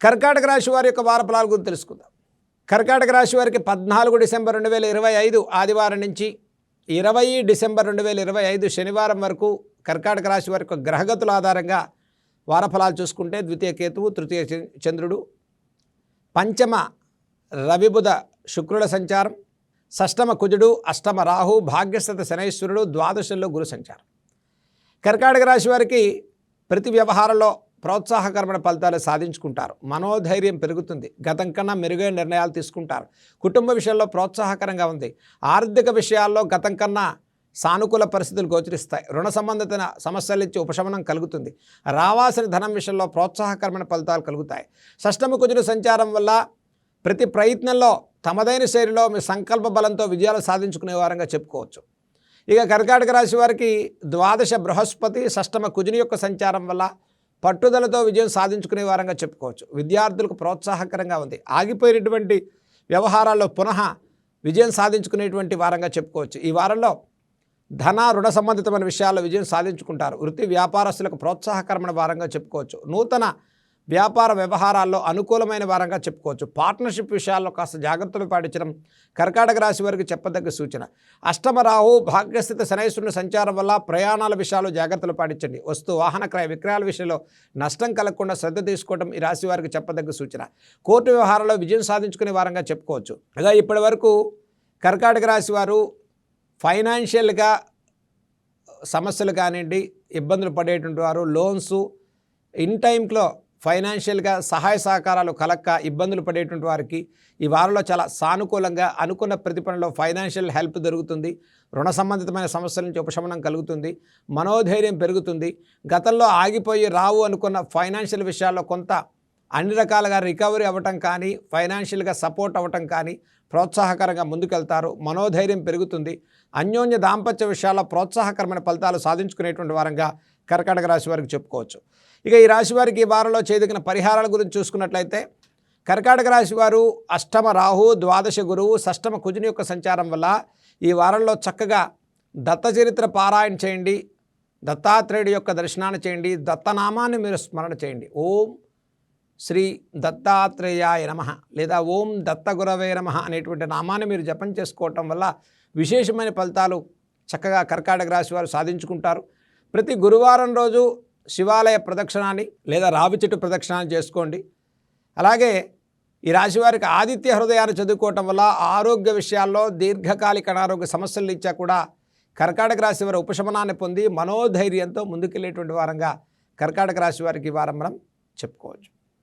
కర్కాటక రాశి వారి యొక్క వార ఫలాల గురించి తెలుసుకుందాం. కర్కాటక రాశి వారికి 14 డిసెంబర్ 2025 ఆదివారం నుంచి 20 డిసెంబర్ 2025 శనివారం వరకు కర్కాటక రాశి వారి యొక్క గ్రహగతుల ఆధారంగా వార ఫలాలు చూసుకుంటే ద్వితీయ కేతువు, తృతీయ చంద్రుడు, పంచమ రవి బుధ శుక్రుల సంచారం, షష్టమ కుజుడు, అష్టమ రాహు, భాగ్యస్థిత శనైశ్వరుడు, ద్వాదశంలో గురు సంచారం. కర్కాటక రాశి వారికి ప్రతి వ్యవహారంలో ప్రోత్సాహకరమైన ఫలితాలు సాధించుకుంటారు. మనోధైర్యం పెరుగుతుంది. గతం కన్నా మెరుగైన నిర్ణయాలు తీసుకుంటారు. కుటుంబ విషయాల్లో ప్రోత్సాహకరంగా ఉంది. ఆర్థిక విషయాల్లో గతం కన్నా సానుకూల పరిస్థితులు గోచరిస్తాయి. రుణ సంబంధిత సమస్యల నుంచి ఉపశమనం కలుగుతుంది. రావాల్సిన ధనం విషయంలో ప్రోత్సాహకరమైన ఫలితాలు కలుగుతాయి. షష్టమ కుజుడు సంచారం వల్ల ప్రతి ప్రయత్నంలో తమదైన శైలిలో మీ సంకల్ప బలంతో విజయాలు సాధించుకునే వారంగా చెప్పుకోవచ్చు. ఇక కర్కాటక రాశి వారికి ద్వాదశ బృహస్పతి, షష్టమ కుజుని యొక్క సంచారం వల్ల పట్టుదలతో విజయం సాధించుకునే వారంగా చెప్పుకోవచ్చు. విద్యార్థులకు ప్రోత్సాహకరంగా ఉంది. ఆగిపోయినటువంటి వ్యవహారాల్లో పునః విజయం సాధించుకునేటువంటి వారంగా చెప్పుకోవచ్చు. ఈ వారంలో ధన రుణ సంబంధితమైన విషయాల్లో విజయం సాధించుకుంటారు. వృత్తి వ్యాపారస్తులకు ప్రోత్సాహకరమైన వారంగా చెప్పుకోవచ్చు. నూతన వ్యాపార వ్యవహారాల్లో అనుకూలమైన వారంగా చెప్పుకోవచ్చు. పార్ట్నర్షిప్ విషయాల్లో కాస్త జాగ్రత్తలు పాటించడం కర్కాటక రాశి వారికి చెప్పదగ్గ సూచన. అష్టమ రాహు, భాగ్యస్థిత శనైశ్వరుని సంచారం వల్ల ప్రయాణాల విషయాల్లో జాగ్రత్తలు పాటించండి. వస్తు వాహన క్రయ విక్రయాల విషయంలో నష్టం కలగకుండా శ్రద్ధ తీసుకోవడం ఈ రాశి వారికి చెప్పదగ్గ సూచన. కోర్టు వ్యవహారాల్లో విజయం సాధించుకునే వారంగా చెప్పుకోవచ్చు. అలా ఇప్పటి వరకు కర్కాటక రాశి వారు ఫైనాన్షియల్గా సమస్యలు కానివ్వండి, ఇబ్బందులు పడేటువంటి వారు, లోన్స్ ఇన్ టైంలో ఫైనాన్షియల్గా సహాయ సహకారాలు కలక్క ఇబ్బందులు పడేటువంటి వారికి ఈ వారంలో చాలా సానుకూలంగా అనుకున్న ప్రతిఫలంలో ఫైనాన్షియల్ హెల్ప్ దొరుకుతుంది. రుణ సంబంధితమైన సమస్యల నుంచి ఉపశమనం కలుగుతుంది. మనోధైర్యం పెరుగుతుంది. గతంలో ఆగిపోయి రావు అనుకున్న ఫైనాన్షియల్ విషయాల్లో కొంత అన్ని రకాలుగా రికవరీ అవ్వటం కానీ, ఫైనాన్షియల్గా సపోర్ట్ అవ్వటం కానీ ప్రోత్సాహకరంగా ముందుకెళ్తారు. మనోధైర్యం పెరుగుతుంది. అన్యోన్య దాంపత్య విషయాల్లో ప్రోత్సాహకరమైన ఫలితాలు సాధించుకునేటువంటి వారంగా కర్కాటక రాశి వారికి చెప్పుకోవచ్చు. ఇక ఈ రాశి వారికి ఈ వారంలో చేయదగిన పరిహారాల గురించి చూసుకున్నట్లయితే కర్కాటక రాశి వారు అష్టమ రాహు, ద్వాదశ గురువు, షష్టమ కుజుని యొక్క సంచారం వల్ల ఈ వారంలో చక్కగా దత్త చరిత్ర పారాయణ చేయండి. దత్తాత్రేయుడి యొక్క దర్శనాన్ని చేయండి. దత్తనామాన్ని మీరు స్మరణ చేయండి. ఓం శ్రీ దత్తాత్రేయాయ నమః లేదా ఓం దత్తగురవే నమః అనేటువంటి నామాన్ని మీరు జపం చేసుకోవటం వల్ల విశేషమైన ఫలితాలు చక్కగా కర్కాటక రాశి వారు సాధించుకుంటారు. ప్రతి గురువారం రోజు శివాలయ ప్రదక్షిణాన్ని లేదా రావి చెట్టు ప్రదక్షిణాన్ని చేసుకోండి. అలాగే ఈ రాశి వారికి ఆదిత్య హృదయాన్ని చదువుకోవటం వల్ల ఆరోగ్య విషయాల్లో దీర్ఘకాలిక అనారోగ్య సమస్యల నుంచి కూడా కర్కాటక రాశి వారు ఉపశమనాన్ని పొంది మనోధైర్యంతో ముందుకెళ్ళేటువంటి వారంగా కర్కాటక రాశి వారికి ఈ వారం మనం చెప్పుకోవచ్చు.